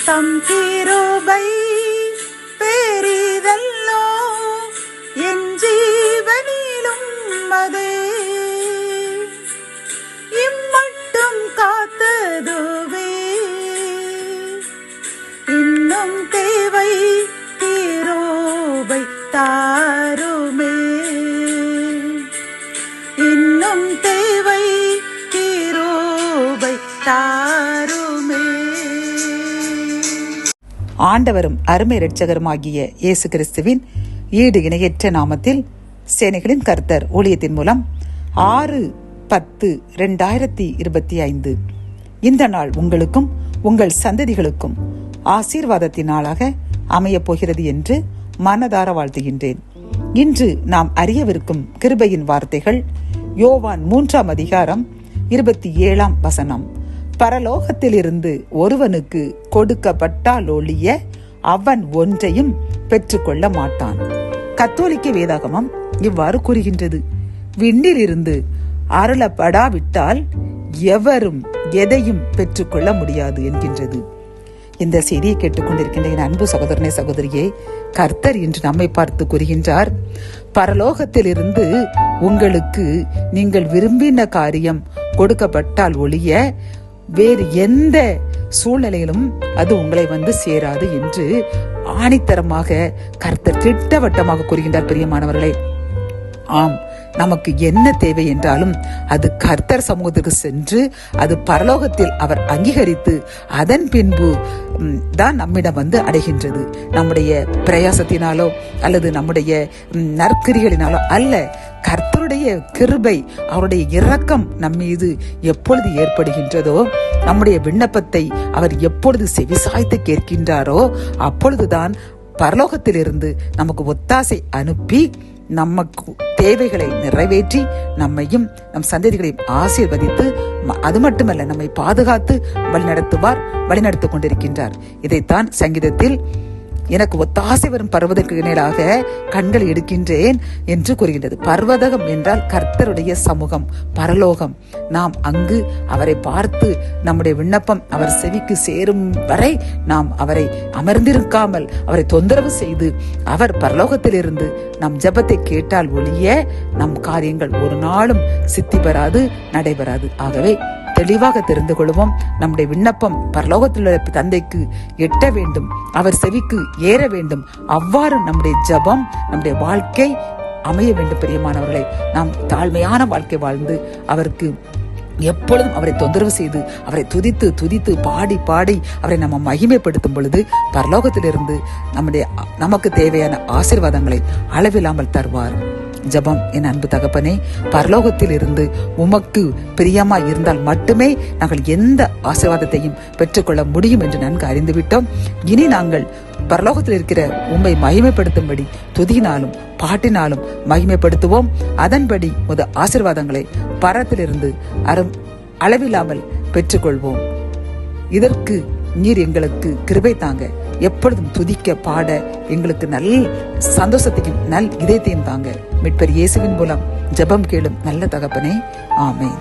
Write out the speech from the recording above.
தம் கிருபை பெரிதல்லோ என் ஜீவனிலும் அதே இம்மட்டும் காத்ததுவே இன்னும் தேவை கிருபை தாருமே இன்னும் தேவை கிருபை தாருமே. ஆண்டவரும் அருமை இரட்சகருமாகிய இயேசு கிறிஸ்துவின் ஈடு இணையற்ற நாமத்தில் சேனைகளின் கர்த்தர் ஊழியத்தின் மூலம் 6/10/2025 இந்த நாள் உங்களுக்கும் உங்கள் சந்ததிகளுக்கும் ஆசீர்வாதத்தின் நாளாக அமையப் போகிறது என்று மனதார வாழ்த்துகின்றேன். இன்று நாம் அறியவிருக்கும் கிருபையின் வார்த்தைகள் யோவான் 3:27 பரலோகத்திலிருந்து ஒருவனுக்கு கொடுக்கப்பட்டாலொழிய அவன் ஒன்றையும் பெற்றுக்கொள்ள மாட்டான். கத்தோலிக்க வேதாகமம் இவ்வாறு கூறுகின்றது. விண்ணிலிருந்து அருளப்படாவிட்டால் எவரும் எதையும் பெற்றுக்கொள்ள முடியாது என்கின்றது. இந்த செய்தியை கேட்டுக்கொண்டிருக்கின்ற என் அன்பு சகோதரனே சகோதரியே, கர்த்தர் இன்று நம்மை பார்த்து கூறுகின்றார், பரலோகத்திலிருந்து உங்களுக்கு நீங்கள் விரும்பின காரியம் கொடுக்கப்பட்டால் ஒழிய வேறு எந்த சூழ்நிலையிலும் அது உங்களை வந்து சேராது என்று ஆணித்தரமாக கர்த்தர் திட்டவட்டமாக கூறுகின்றார். பிரியமானவர்களே, ஆம், நமக்கு என்ன தேவை என்றாலும் அது கர்த்தர் சமூகத்துக்கு சென்று அது பரலோகத்தில் அவர் அங்கீகரித்து அதன் பின்பு தான் நம்மிடம் வந்து அடைகின்றது. நம்முடைய பிரயாசத்தினாலோ அல்லது நம்முடைய நற்கிரிகளினாலோ அல்ல, கர்த்தருடைய கிருபை அவருடைய இரக்கம் நம்மீது எப்பொழுது ஏற்படுகின்றதோ, நம்முடைய விண்ணப்பத்தை அவர் எப்பொழுது செவிசாய்த்து கேட்கின்றாரோ அப்பொழுதுதான் பரலோகத்திலிருந்து நமக்கு ஒத்தாசை அனுப்பி நமக்கு தேவைகளை நிறைவேற்றி நம்மையும் நம் சந்ததிகளையும் ஆசீர்வதித்து அது மட்டுமல்ல நம்மை பாதுகாத்து வழிநடத்திக் கொண்டிருக்கின்றார். இதைத்தான் சங்கீதத்தில் எனக்கு ஒத்தாசை வரும் பர்வதற்கு நேராக கண்கள் எடுக்கின்றேன் என்று கூறுகின்றது. பர்வதகம் என்றால் கர்த்தருடைய சமூகம், பரலோகம். நாம் அங்கு அவரை பார்த்து நம்முடைய விண்ணப்பம் அவர் செவிக்கு சேரும் வரை நாம் அவரை அமர்ந்திருக்காமல் அவரை தொந்தரவு செய்து அவர் பரலோகத்திலிருந்து நம் ஜெபத்தை கேட்டால் ஒழிய நம் காரியங்கள் ஒரு நாளும் சித்தி பெறாது, நடைபெறாது. ஆகவே தெளிவாக தெரிந்து கொள்வோம். நம்முடைய விண்ணப்பம் பரலோகத்தில் உள்ள தந்தைக்கு எட்ட வேண்டும், அவர் செவிக்கு ஏற வேண்டும். அவ்வாறு நம்முடைய ஜெபம், நம்முடைய வாழ்க்கை அமைய வேண்டும். பிரியமானவர்களை, நாம் தாழ்மையான வாழ்க்கை வாழ்ந்து அவருக்கு எப்பொழுதும் அவரை தொந்தரவு செய்து அவரை துதித்து பாடி அவரை நம்ம மகிமைப்படுத்தும் பொழுது பரலோகத்திலிருந்து நமக்கு தேவையான ஆசீர்வாதங்களை அளவில்லாமல் தருவார். ஜெபம். என் அன்பு தகப்பனே, பரலோகத்தில் இருந்து உமக்கு பிரியமா இருந்தால் மட்டுமே நாங்கள் எந்த ஆசீர்வாதத்தையும் பெற்றுக்கொள்ள முடியும் என்று நன்கு அறிந்துவிட்டோம். இனி நாங்கள் பரலோகத்தில் இருக்கிற உம்மை மகிமைப்படுத்தும்படி துதியினாலும் பாட்டினாலும் மகிமைப்படுத்துவோம். அதன்படி ஆசீர்வாதங்களை பரத்திலிருந்து அளவில்லாமல் பெற்றுக்கொள்வோம். இதற்கு நீர் எங்களுக்கு கிருபை தாங்க. எப்பொழுதும் துதிக்க பாட எங்களுக்கு நல்ல சந்தோஷத்தையும் நல் இதயத்தையும் தாங்க. மீட்பர் இயேசுவின் மூலம் ஜெபம் கேளும் நல்ல தகப்பனே, ஆமென்.